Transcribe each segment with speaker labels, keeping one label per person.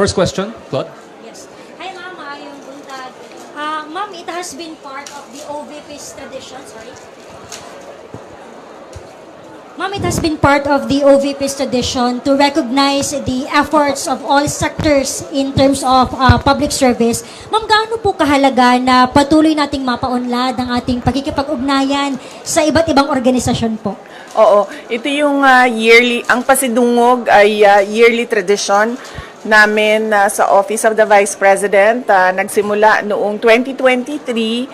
Speaker 1: First question, Claude.
Speaker 2: Yes. Hi, ma'am. Maayong buntag. Ma'am, it has been part of the OVP's tradition. Sorry. Ma'am, it has been part of the OVP's tradition to recognize the efforts of all sectors in terms of public service. Ma'am, gaano po kahalaga na patuloy nating mapaunlad ang ating pagkikipag-ugnayan sa iba't ibang organisasyon po?
Speaker 3: Oo, ito yung yearly, ang pasidungog ay yearly tradition namin sa Office of the Vice President. Nagsimula noong 2023.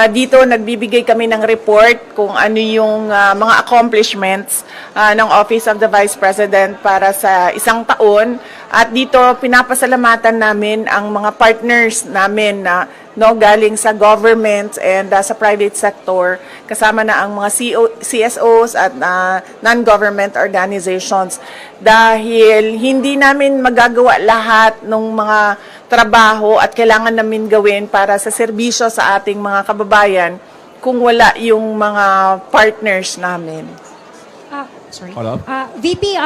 Speaker 3: Dito nagbibigay kami ng report kung ano yung mga accomplishments ng Office of the Vice President para sa isang taon. At dito pinapasalamatan namin ang mga partners namin na galing sa government and sa private sector, kasama na ang mga CSOs at non-government organizations. Dahil hindi namin magagawa lahat ng mga trabaho at kailangan namin gawin para sa serbisyo sa ating mga kababayan kung wala yung mga partners namin.
Speaker 2: Sorry.
Speaker 1: Follow up.
Speaker 2: VP,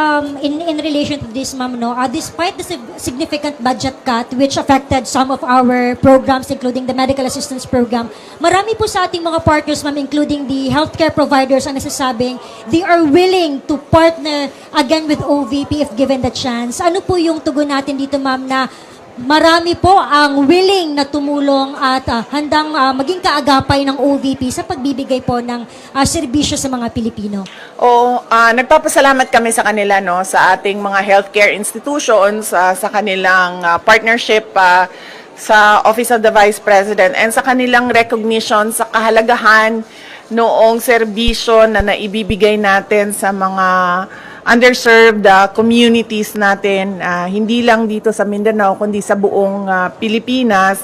Speaker 2: in relation to this, ma'am, despite the significant budget cut which affected some of our programs, including the medical assistance program, marami po sa ating mga partners, ma'am, including the healthcare providers, ang nasasabing they are willing to partner again with OVP if given the chance. Ano po yung tugon natin dito, ma'am, na marami po ang willing na tumulong at handang maging kaagapay ng OVP sa pagbibigay po ng serbisyo sa mga Pilipino?
Speaker 3: Nagpapasalamat kami sa kanila, sa ating mga healthcare institutions, sa kanilang partnership sa Office of the Vice President and sa kanilang recognition sa kahalagahan noong serbisyo na naibibigay natin sa mga underserved communities natin, hindi lang dito sa Mindanao, kundi sa buong Pilipinas.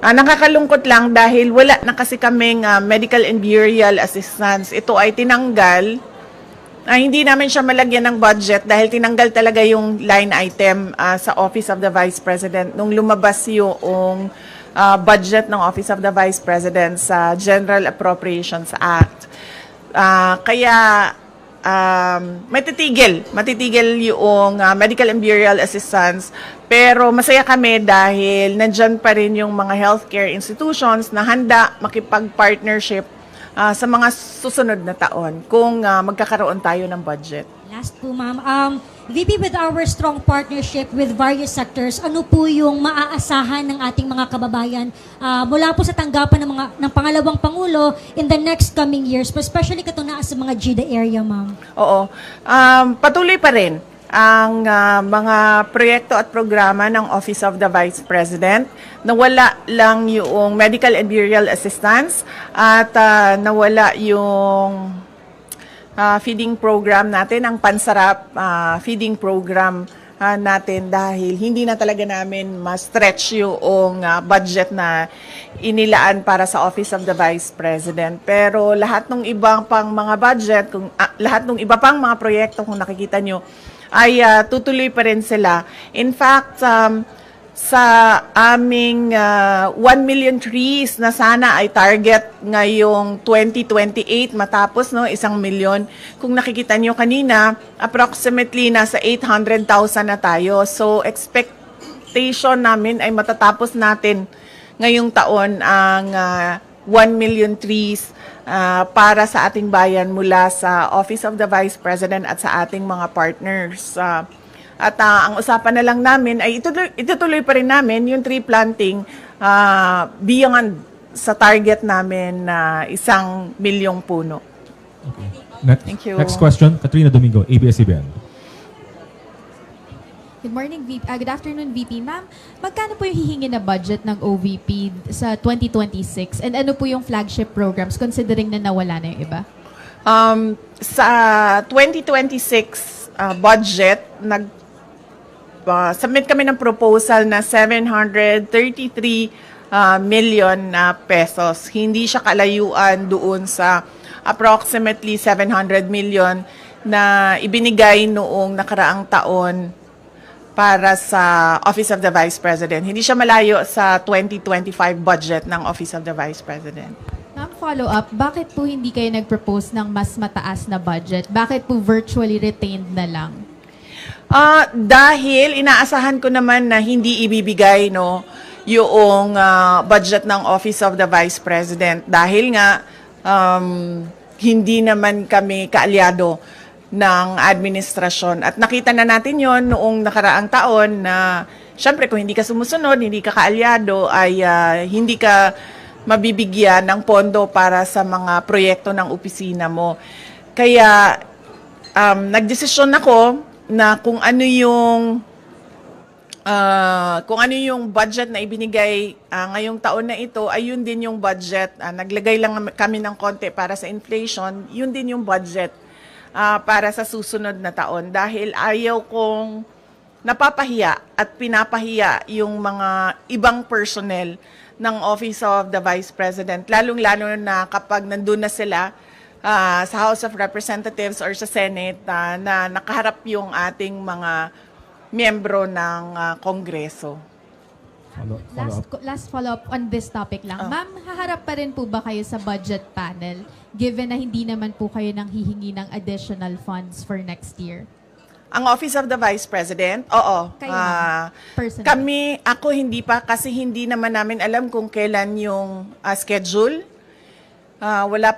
Speaker 3: Nakakalungkot lang dahil wala na kasi kaming medical and burial assistance. Ito ay tinanggal. Hindi namin siya malagyan ng budget dahil tinanggal talaga yung line item sa Office of the Vice President nung lumabas yung budget ng Office of the Vice President sa General Appropriations Act. Kaya matitigil yung medical and burial assistance, pero masaya kami dahil nandyan pa rin yung mga healthcare institutions na handa makipag-partnership sa mga susunod na taon kung magkakaroon tayo ng budget.
Speaker 2: Last po, ma'am. VP, with our strong partnership with various sectors, ano po yung maaasahan ng ating mga kababayan mula po sa tanggapan ng pangalawang Pangulo in the next coming years, especially katungkol sa mga GIDA area, ma'am?
Speaker 3: Oo. Patuloy pa rin ang mga proyekto at programa ng Office of the Vice President. Nawala lang yung medical and burial assistance at nawala yung feeding program natin, ang Pansarap feeding program natin dahil hindi na talaga namin ma-stretch yung budget na inilaan para sa Office of the Vice President. Pero lahat ng ibang pang mga budget, lahat ng iba pang mga proyekto kung nakikita nyo, ay tutuloy pa rin sila. In fact, sa aming 1 million trees na sana ay target ngayong 2028 matapos 1 million. Kung nakikita nyo kanina, approximately nasa 800,000 na tayo. So expectation namin ay matatapos natin ngayong taon ang 1 million trees para sa ating bayan mula sa Office of the Vice President at sa ating mga partners. At ang usapan na lang namin ay itutuloy pa rin namin yung tree planting beyond sa target namin na 1 milyong puno.
Speaker 1: Okay.
Speaker 3: Thank you.
Speaker 1: Next question, Katrina Domingo, ABS-CBN.
Speaker 4: Good morning, VP. Good afternoon, VP. Ma'am, magkano po yung hihingi na budget ng OVP sa 2026? And ano po yung flagship programs considering na nawala na yung iba?
Speaker 3: Sa 2026 budget, submit kami ng proposal na 733 million pesos. Hindi siya kalayuan doon sa approximately 700 million na ibinigay noong nakaraang taon para sa Office of the Vice President. Hindi siya malayo sa 2025 budget ng Office of the Vice President.
Speaker 4: Ma'am, follow-up, bakit po hindi kayo nag-propose ng mas mataas na budget? Bakit po virtually retained na lang?
Speaker 3: Dahil inaasahan ko naman na hindi ibibigay yung budget ng Office of the Vice President dahil nga hindi naman kami kaalyado ng administrasyon. At nakita na natin yon noong nakaraang taon na syempre kung hindi ka sumusunod, hindi ka kaalyado, ay hindi ka mabibigyan ng pondo para sa mga proyekto ng opisina mo. Kaya nagdesisyon ako na kung ano yung budget na ibinigay ngayong taon na ito, ay yun din yung budget. Naglagay lang kami ng konti para sa inflation, yun din yung budget para sa susunod na taon. Dahil ayaw kong napapahiya at pinapahiya yung mga ibang personnel ng Office of the Vice President, lalong-lalo na kapag nandun na sila sa House of Representatives or sa Senate na nakaharap yung ating mga miyembro ng Kongreso.
Speaker 4: Last follow-up on this topic lang. Ma'am, haharap pa rin po ba kayo sa budget panel given na hindi naman po kayo nang hihingi ng additional funds for next year?
Speaker 3: Ang Office of the Vice President, oo.
Speaker 4: Kayo personally?
Speaker 3: Ako hindi pa kasi hindi naman namin alam kung kailan yung schedule. Wala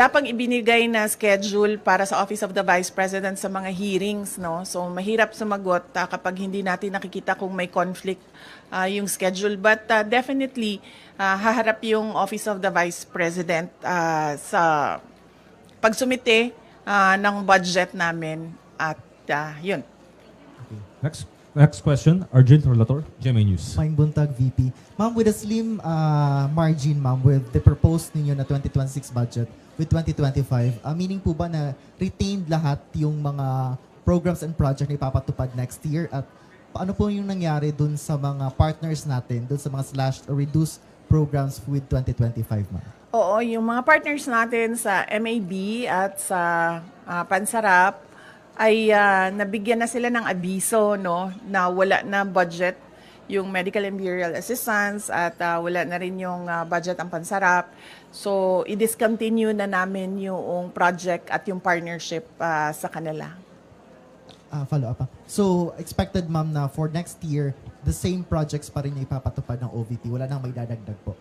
Speaker 3: pang ibinigay na schedule para sa Office of the Vice President sa mga hearings, no? So mahirap sumagot kapag hindi natin nakikita kung may conflict yung schedule, but definitely haharap yung Office of the Vice President sa pagsumite ng budget namin at yun.
Speaker 1: Okay. Next question, Arjun Relator, GMA News.
Speaker 5: Mine Buntag, VP. Ma'am, with a slim margin, ma'am, with the proposed ninyo na 2026 budget with 2025, meaning po ba na retained lahat yung mga programs and project na ipapatupad next year? At paano po yung nangyari dun sa mga partners natin, dun sa mga slashed or reduced programs with 2025, ma'am?
Speaker 3: Oo, yung mga partners natin sa MAB at sa Pansarap ay nabigyan na sila ng abiso, no, na wala na budget yung medical and burial assistance at wala na rin yung budget ang Pansarap. So, i-discontinue na namin yung project at yung partnership sa kanila.
Speaker 5: Follow up. So, expected, ma'am, na for next year, the same projects pa rin na ipapatupad ng OVP. Wala nang may dadagdag po.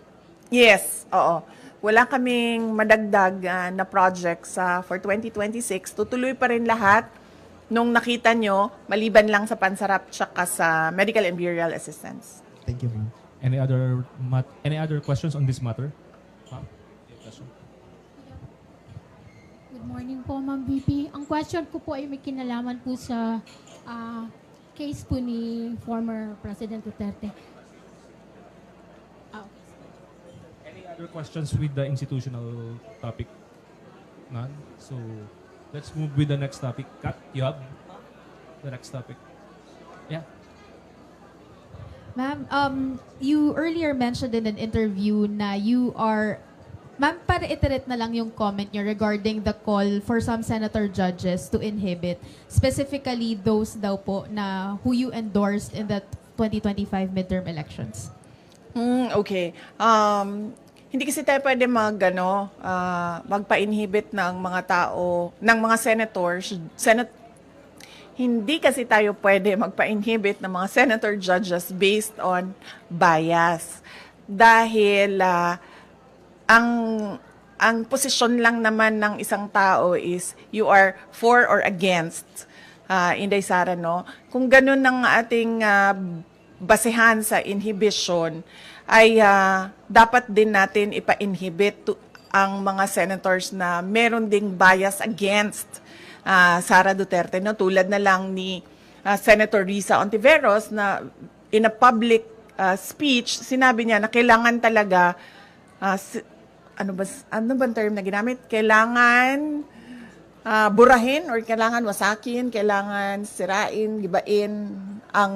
Speaker 3: Yes, oo. Wala kaming madagdag na projects for 2026. Tutuloy pa rin lahat nung nakita nyo, maliban lang sa Pansarap tsaka sa medical and burial assistance.
Speaker 5: Thank you, ma'am.
Speaker 1: Any other questions on this matter? Ma'am? Question?
Speaker 6: Good morning po, Ma'am VP. Ang question ko po ay may kinalaman po sa case po ni former President Duterte.
Speaker 1: Any other questions with the institutional topic? None? So, let's move with the next topic. Kat, you have the next topic. Yeah.
Speaker 4: Ma'am, you earlier mentioned in an interview na you are... Ma'am, para iterate na lang yung comment nyo regarding the call for some senator judges to inhibit, specifically those daw po na who you endorsed in the 2025 midterm elections.
Speaker 3: Okay. Hindi kasi tayo pwede magpa-inhibit ng mga tao, ng mga senators, hindi kasi tayo pwede magpa-inhibit ng mga senator judges based on bias. Dahil ang posisyon lang naman ng isang tao is you are for or against, Inday Sara, no? Kung ganun ang ating basehan sa inhibition, ay dapat din natin ipa-inhibit ang mga senators na meron ding bias against Sara Duterte, no? Tulad na lang ni Senator Risa Ontiveros na in a public speech, sinabi niya na kailangan talaga, ano ba term na ginamit? Kailangan burahin or kailangan wasakin, kailangan sirain, gibain ang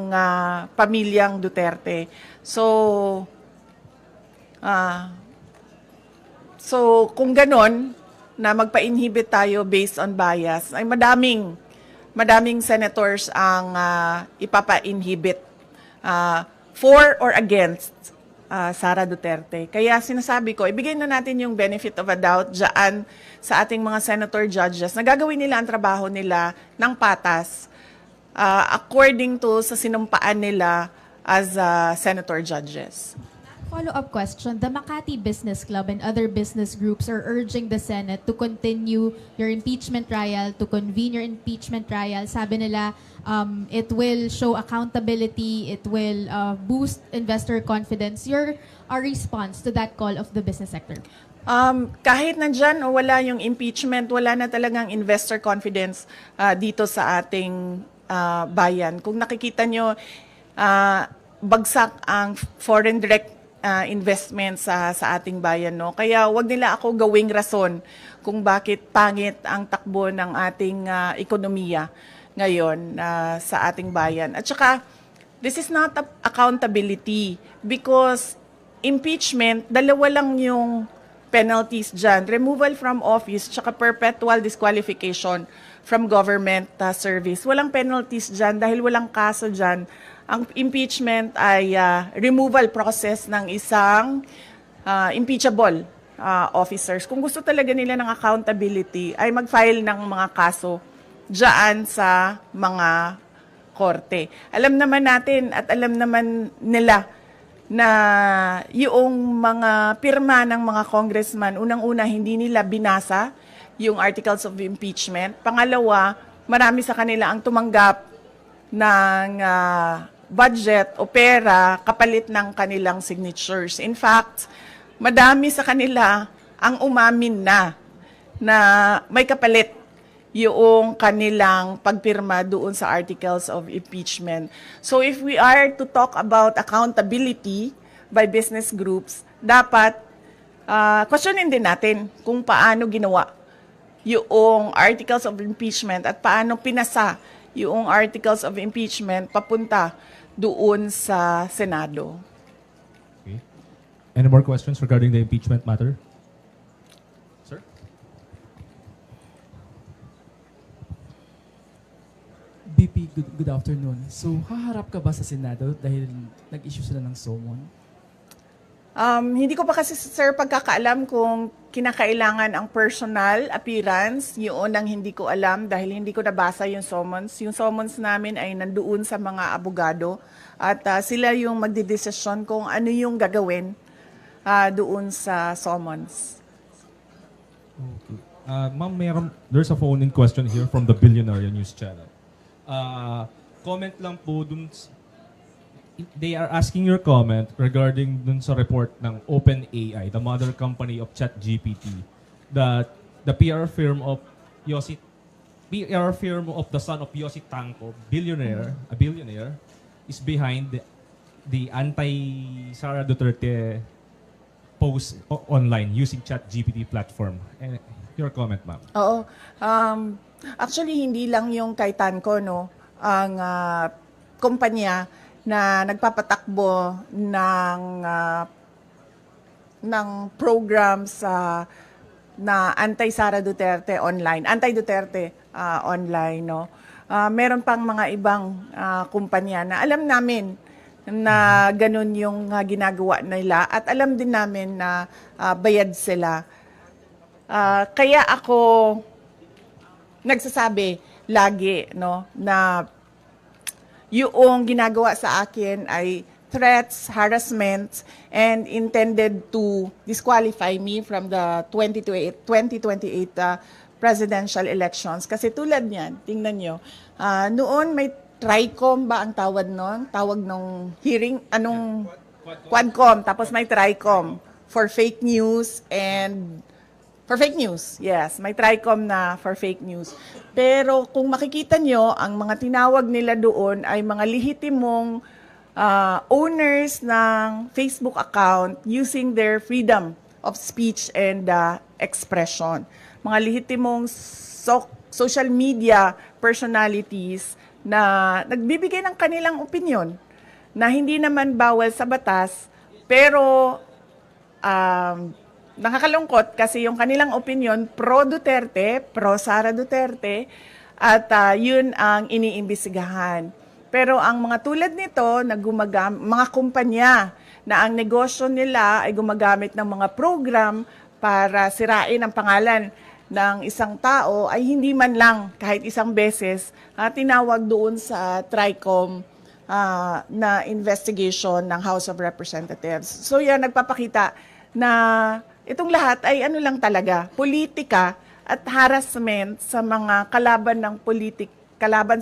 Speaker 3: pamilyang Duterte. So kung ganon, na magpa-inhibit tayo based on bias, ay madaming senators ang ipapa-inhibit for or against Sara Duterte. Kaya sinasabi ko, ibigay na natin yung benefit of a doubt dyan sa ating mga senator judges na gagawin nila ang trabaho nila ng patas according to sa sinumpaan nila as senator judges.
Speaker 4: Follow-up question. The Makati Business Club and other business groups are urging the Senate to continue your impeachment trial, to convene your impeachment trial. Sabi nila, it will show accountability, it will boost investor confidence. Your response to that call of the business sector?
Speaker 3: Kahit nandyan o wala yung impeachment, wala na talagang investor confidence dito sa ating bayan. Kung nakikita nyo, bagsak ang foreign direct investment sa ating bayan, no? Kaya wag nila ako gawing rason kung bakit pangit ang takbo ng ating ekonomiya ngayon sa ating bayan. At saka, this is not accountability because impeachment, dalawa lang yung penalties dyan. Removal from office, tsaka perpetual disqualification from government service. Walang penalties dyan dahil walang kaso dyan. Ang impeachment ay removal process ng isang impeachable officers. Kung gusto talaga nila ng accountability, ay mag-file ng mga kaso dyan sa mga korte. Alam naman natin at alam naman nila na yung mga pirma ng mga congressman, unang-una hindi nila binasa yung articles of impeachment. Pangalawa, marami sa kanila ang tumanggap ng budget o pera kapalit ng kanilang signatures. In fact, madami sa kanila ang umamin na may kapalit yung kanilang pagpirma doon sa articles of impeachment. So if we are to talk about accountability by business groups, dapat questionin din natin kung paano ginawa yung articles of impeachment at paano pinasa yung articles of impeachment papunta doon sa Senado.
Speaker 1: Okay. Any more questions regarding the impeachment matter? Sir?
Speaker 7: BP, good afternoon. So, haharap ka ba sa Senado dahil nag-issue sila ng summon?
Speaker 3: Hindi ko pa kasi, sir, pagkakaalam kung kinakailangan ang personal appearance. Yun ang hindi ko alam dahil hindi ko nabasa yung summons. Yung summons namin ay nandoon sa mga abogado at sila yung magdidesisyon kung ano yung gagawin doon sa summons.
Speaker 1: Okay. Ma'am, there's a phone-in question here from the Billionaire News Channel. Comment lang po dun they are asking your comment regarding dun sa report ng OpenAI, the mother company of ChatGPT, that the PR firm of the son of Yossi Tanco, a billionaire, is behind the anti-Sara Duterte post online using ChatGPT platform. And your comment, ma'am.
Speaker 3: Oo. Actually, hindi lang yung kay Tanco, no? Ang kumpanya na nagpapatakbo ng programs na anti-Sara Duterte online, anti-Duterte online, no? Meron pang mga ibang kumpanya na alam namin na ganun yung ginagawa nila at alam din namin na bayad sila. Kaya ako nagsasabi lagi, no, na yung ginagawa sa akin ay threats, harassment, and intended to disqualify me from the 2028 presidential elections. Kasi tulad niyan, tingnan nyo, noon may TRICOM ba ang tawag noon? Tawag nung hearing, Quadcom, tapos may TRICOM for fake news and for fake news, yes. May TRICOM na for fake news. Pero kung makikita nyo, ang mga tinawag nila doon ay mga lehitimong owners ng Facebook account using their freedom of speech and expression. Mga lehitimong social media personalities na nagbibigay ng kanilang opinion na hindi naman bawal sa batas, pero nakakalungkot kasi yung kanilang opinion pro-Duterte, pro-Sara Duterte, at yun ang iniimbestigahan. Pero ang mga tulad nito, mga kumpanya na ang negosyo nila ay gumagamit ng mga program para sirain ang pangalan ng isang tao ay hindi man lang kahit isang beses tinawag doon sa TRICOM na investigation ng House of Representatives. So yan, nagpapakita na itong lahat ay ano lang talaga, politika at harassment sa mga kalaban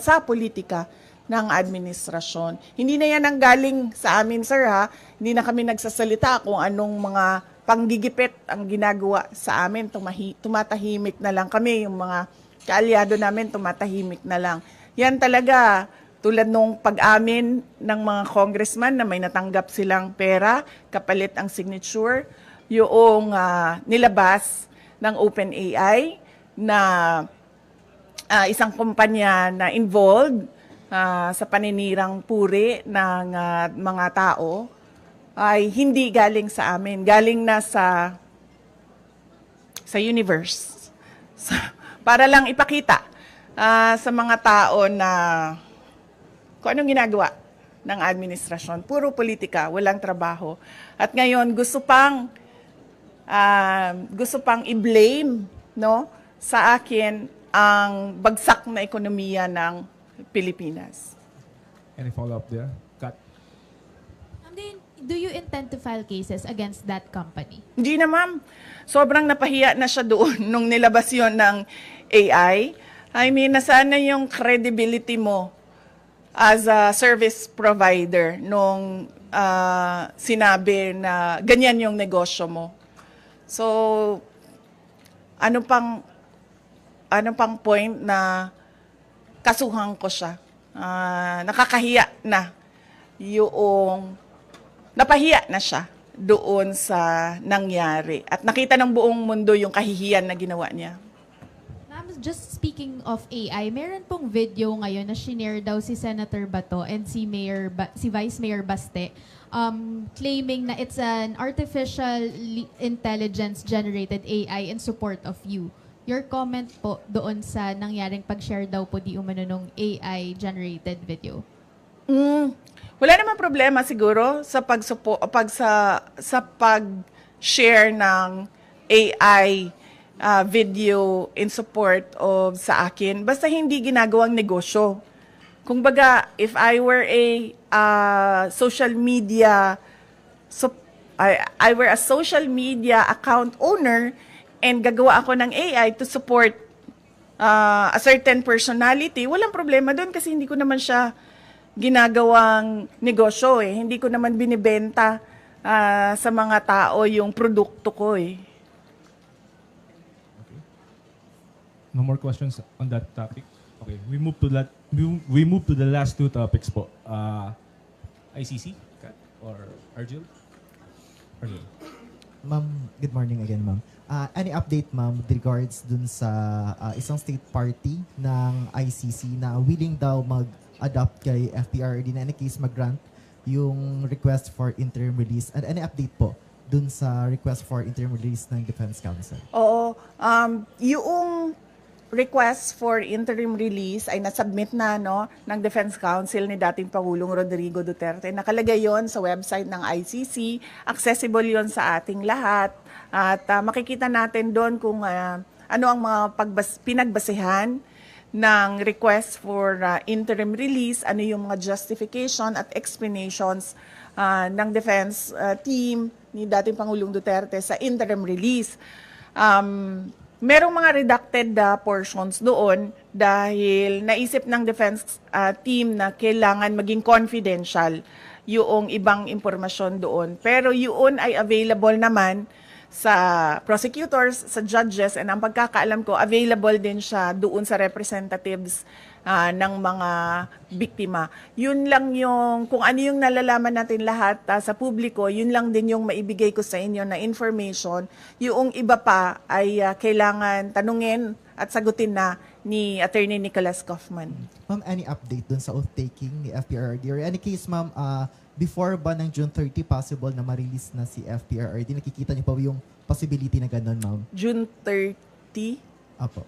Speaker 3: sa politika ng administrasyon. Hindi na yan ang galing sa amin, sir, ha? Hindi na kami nagsasalita kung anong mga panggigipit ang ginagawa sa amin. Tumatahimik na lang kami. Yung mga kaalyado namin, tumatahimik na lang. Yan talaga, tulad nung pag-amin ng mga congressman na may natanggap silang pera, kapalit ang signature, yung nilabas ng OpenAI na isang kumpanya na involved sa paninirang puri ng mga tao ay hindi galing sa amin. Galing na sa universe. Para lang ipakita sa mga tao na kung anong ginagawa ng administrasyon. Puro politika, walang trabaho. At ngayon, gusto pang i-blame, no, sa akin ang bagsak na ekonomiya ng Pilipinas.
Speaker 1: Any follow-up there? Kat?
Speaker 4: Do you intend to file cases against that company?
Speaker 3: Hindi na, ma'am. Sobrang napahiya na siya doon nung nilabas yon ng AI. I mean, nasaan na yung credibility mo as a service provider nung sinabi na ganyan yung negosyo mo? So, ano pang point na kasuhan ko siya? Nakakahiya na napahiya na siya doon sa nangyari. At nakita ng buong mundo yung kahihiyan na ginawa niya.
Speaker 4: Ma'am, just speaking of AI, meron pong video ngayon na shinare daw si Senator Bato and si Vice Mayor Baste claiming na it's an artificial intelligence generated AI in support of you. Your comment po doon sa nangyaring pag-share daw po di umano nung AI generated video.
Speaker 3: Wala namang problema siguro sa pag-share ng AI video in support of sa akin. Basta hindi ginagawang negosyo. Kung baga, if I were a social media account owner and gagawa ako ng AI to support a certain personality, walang problema doon kasi hindi ko naman siya ginagawang negosyo eh. Hindi ko naman binibenta sa mga tao yung produkto ko eh.
Speaker 1: Okay. No more questions on that topic. Okay, we move to the last two topics po. ICC, Kat, or Arjil? Arjil.
Speaker 5: Ma'am, good morning again, ma'am. Any update, ma'am, with regards dun sa isang state party ng ICC na willing daw mag-adopt kay FPRD na any case mag-grant yung request for interim release? And any update po dun sa request for interim release ng Defense Council?
Speaker 3: Oo. Yung request for interim release ay nasubmit na ng Defense Council ni dating Pangulong Rodrigo Duterte. Nakalagay yon sa website ng ICC. Accessible yon sa ating lahat. At makikita natin doon kung ano ang mga pinagbasehan ng request for interim release, ano yung mga justification at explanations ng defense team ni dating Pangulong Duterte sa interim release. Merong mga redacted portions doon dahil naisip ng defense team na kailangan maging confidential yung ibang impormasyon doon. Pero yun ay available naman sa prosecutors, sa judges, and ang pagkakaalam ko, available din siya doon sa representatives ng mga biktima. Yun lang yung, kung ano yung nalalaman natin lahat sa publiko, yun lang din yung maibigay ko sa inyo na information. Yung iba pa ay kailangan tanungin at sagutin na ni Attorney Nicholas Kaufman.
Speaker 5: Ma'am, any update dun sa oath-taking ni FPRRD? Or any case, ma'am, before ba ng June 30 possible na ma-release na si FPRRD? Nakikita niyo pa yung possibility na gano'n, ma'am?
Speaker 3: June 30?
Speaker 5: Apo.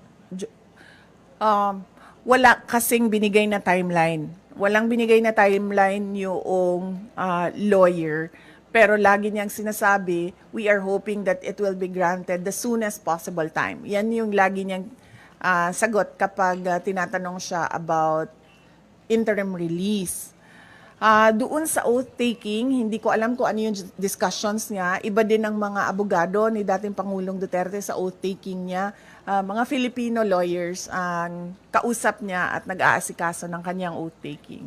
Speaker 3: Wala kasing binigay na timeline. Walang binigay na timeline yung lawyer. pero lagi niyang sinasabi, we are hoping that it will be granted the soonest possible time. Yan yung lagi niyang sagot kapag tinatanong siya about interim release. Doon sa oath-taking, hindi ko alam kung ano yung discussions niya. Iba din ang mga abogado ni dating Pangulong Duterte sa oath-taking niya. Mga Filipino lawyers ang kausap niya at nag-aasikaso ng kanyang oath-taking.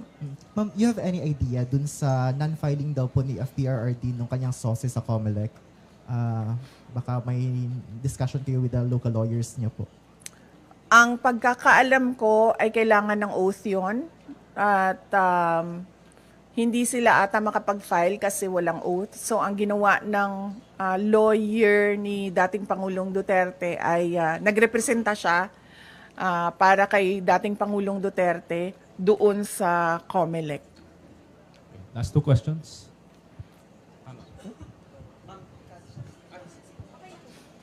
Speaker 5: Ma'am, you have any idea dun sa non-filing daw po ni FPRRD nung kanyang sources sa COMELEC? Baka may discussion kayo with the local lawyers niya po.
Speaker 3: Ang pagkakaalam ko ay kailangan ng oath yun. At hindi sila ata makapag-file kasi walang oath. So ang ginawa ng lawyer ni dating Pangulong Duterte ay nagrepresenta siya para kay dating Pangulong Duterte doon sa COMELEC.
Speaker 1: Last 2 questions.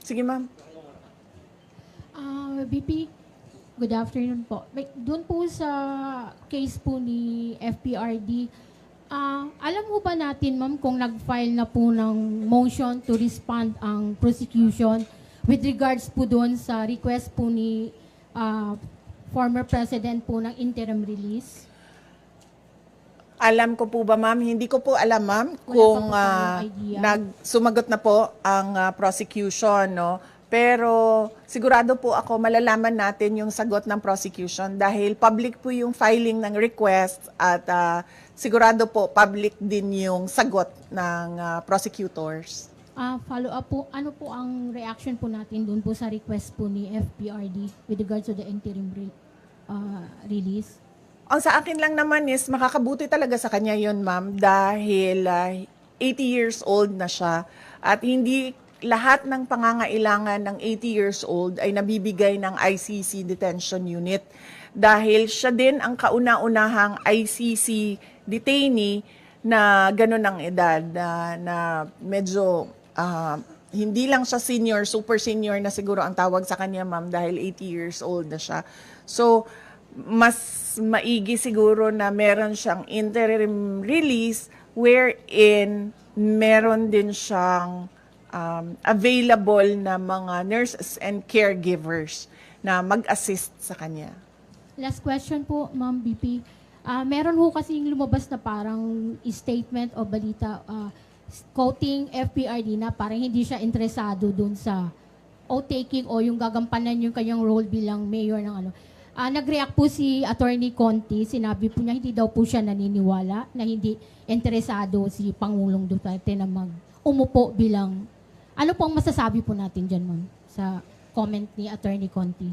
Speaker 3: Sige, ma'am.
Speaker 6: VP, good afternoon po. Doon po sa case po ni FPRD, alam mo ba natin, ma'am, kung nag-file na po ng motion to respond ang prosecution with regards po doon sa request po ni former president po ng interim release?
Speaker 3: Alam ko po ba, ma'am? Hindi ko po alam, ma'am,
Speaker 6: Wala
Speaker 3: kung
Speaker 6: pa po tayong idea.
Speaker 3: sumagot na po ang prosecution, no? Pero sigurado po ako malalaman natin yung sagot ng prosecution dahil public po yung filing ng request at sigurado po public din yung sagot ng prosecutors.
Speaker 6: Follow up po, ano po ang reaction po natin doon po sa request po ni FPRD with regards to the interim release?
Speaker 3: Ang sa akin lang naman is makakabuti talaga sa kanya yun, ma'am, dahil 80 years old na siya at hindi lahat ng pangangailangan ng 80 years old ay nabibigay ng ICC detention unit dahil siya din ang kauna-unahang ICC detainee na ganun ang edad na medyo hindi lang siya senior, super senior na siguro ang tawag sa kanya, ma'am, dahil 80 years old na siya. So, mas maigi siguro na meron siyang interim release wherein meron din siyang available na mga nurses and caregivers na mag-assist sa kanya.
Speaker 6: Last question po, Ma'am BP. Meron ho kasing lumabas na parang statement o balita quoting FPRD na parang hindi siya interesado dun sa oath-taking o yung gagampanan yung kanyang role bilang mayor ng ano. Nag-react po si Attorney Conti, sinabi po niya hindi daw po siya naniniwala na hindi interesado si Pangulong Duterte na umupo bilang. Ano po ang masasabi po natin dyan, ma'am, sa comment ni Attorney Conti?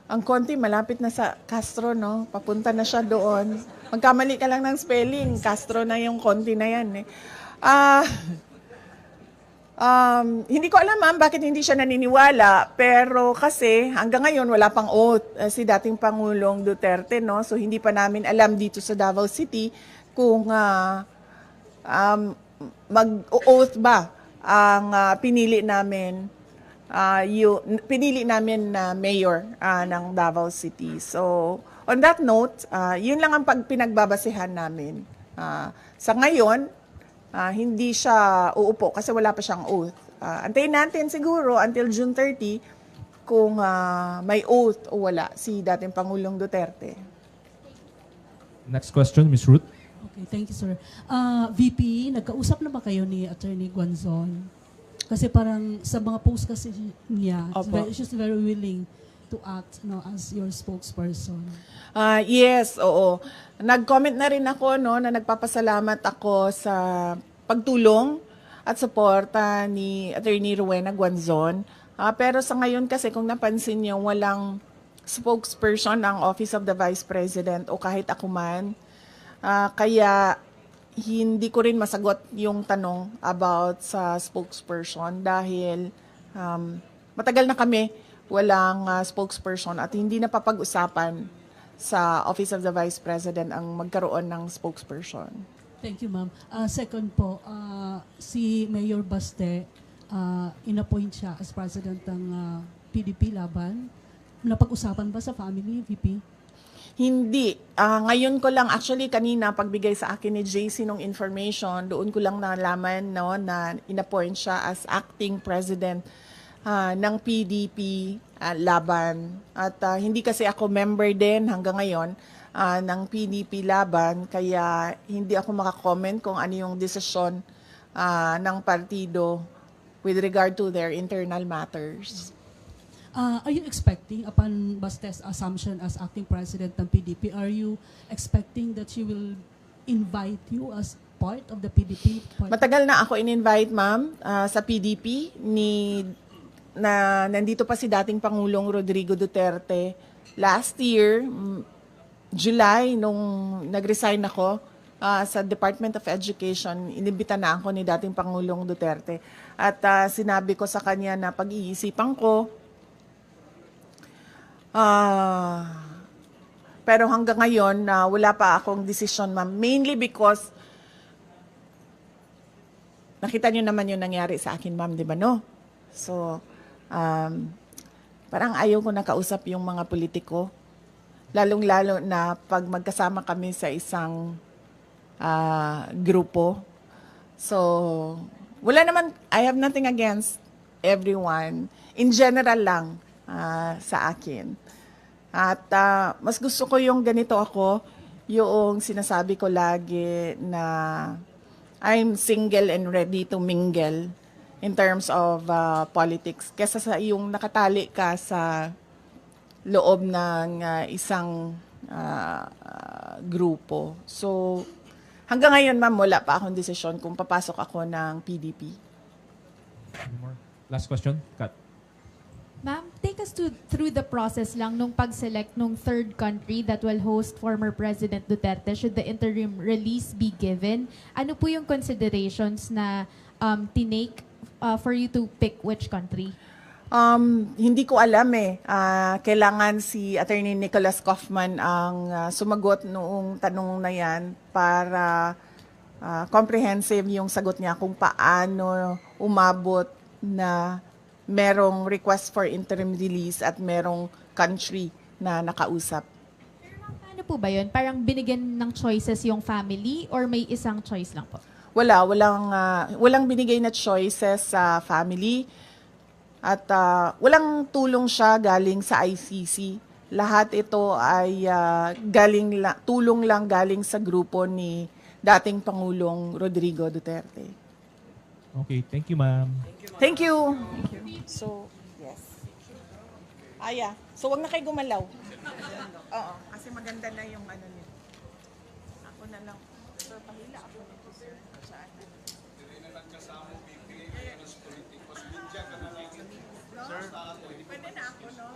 Speaker 3: Ang Conti malapit na sa Castro, no? Papunta na siya doon. Magkamali ka lang ng spelling, Castro na yung Conti na yan. Hindi ko alam, ma'am, bakit hindi siya naniniwala, pero kasi hanggang ngayon wala pang oath si dating Pangulong Duterte, no? So hindi pa namin alam dito sa Davao City kung mag-oath ba ang pinili namin na mayor ng Davao City. So, on that note, yun lang ang pinagbabasehan namin. Sa ngayon, hindi siya uupo kasi wala pa siyang oath. Antayin natin siguro until June 30 kung may oath o wala si dating Pangulong Duterte.
Speaker 1: Next question, Ms. Ruth.
Speaker 8: Okay, thank you, sir. VP, nagkausap na ba kayo ni Attorney Guanzon? Kasi parang sa mga post kasi niya, she's very willing to act as your spokesperson.
Speaker 3: Yes, oo. Nag-comment na rin ako na nagpapasalamat ako sa pagtulong at suporta ni Attorney Rowena Guanzon. Pero sa ngayon kasi kung napansin niyo, walang spokesperson ang Office of the Vice President o kahit ako man. Kaya hindi ko rin masagot yung tanong about sa spokesperson dahil matagal na kami walang spokesperson at hindi na papag-usapan sa Office of the Vice President ang magkaroon ng spokesperson.
Speaker 8: Thank you, ma'am. Second po, si Mayor Baste, inappoint siya as president ng PDP Laban. Napag-usapan ba sa family, VP?
Speaker 3: Hindi. Ngayon ko lang, actually kanina pagbigay sa akin ni JC ng information, doon ko lang nalaman no, na inappoint siya as acting president ng PDP Laban. At hindi kasi ako member din hanggang ngayon ng PDP Laban, kaya hindi ako makakomment kung ano yung desisyon ng partido with regard to their internal matters.
Speaker 8: Are you expecting, upon Baste's assumption as acting president ng PDP, are you expecting that she will invite you as part of the PDP?
Speaker 3: Matagal na ako in-invite, ma'am, sa PDP na nandito pa si dating Pangulong Rodrigo Duterte. Last year, July, nung nag-resign ako sa Department of Education, inibita na ako ni dating Pangulong Duterte. At sinabi ko sa kanya na pag-iisipan ko, pero hanggang ngayon, wala pa akong decision, ma'am. Mainly because nakita niyo naman yung nangyari sa akin, ma'am, di ba, no? So, parang ayaw ko nakausap yung mga politiko. Lalong-lalo na pag magkasama kami sa isang grupo. So, wala naman, I have nothing against everyone. In general lang sa akin. At mas gusto ko yung ganito ako, yung sinasabi ko lagi na I'm single and ready to mingle in terms of politics. Kesa sa yung nakatali ka sa loob ng isang grupo. So, hanggang ngayon, ma'am, wala pa akong desisyon kung papasok ako ng PDP.
Speaker 1: Last question, Kat.
Speaker 4: Ma'am, take us through the process lang nung pag-select nung third country that will host former President Duterte should the interim release be given. Ano po yung considerations na tinake for you to pick which country?
Speaker 3: Hindi ko alam eh. Kailangan si Attorney Nicholas Kaufman ang sumagot noong tanong na yan para comprehensive yung sagot niya kung paano umabot na merong request for interim release at merong country na nakausap.
Speaker 4: Pero ma'am, paano po ba yun? Parang binigyan ng choices yung family or may isang choice lang po?
Speaker 3: Walang binigay na choices sa family at walang tulong siya galing sa ICC. Lahat ito ay tulong lang galing sa grupo ni dating Pangulong Rodrigo Duterte.
Speaker 1: Okay, thank you, ma'am.
Speaker 3: Thank you. So, yes. Yeah. So, wag na kayo gumalaw. Oo, kasi maganda na yung ano niya. Ako na lang. Sir, pahila ako nito, sir. Saan? Sir, pwede na ako, no?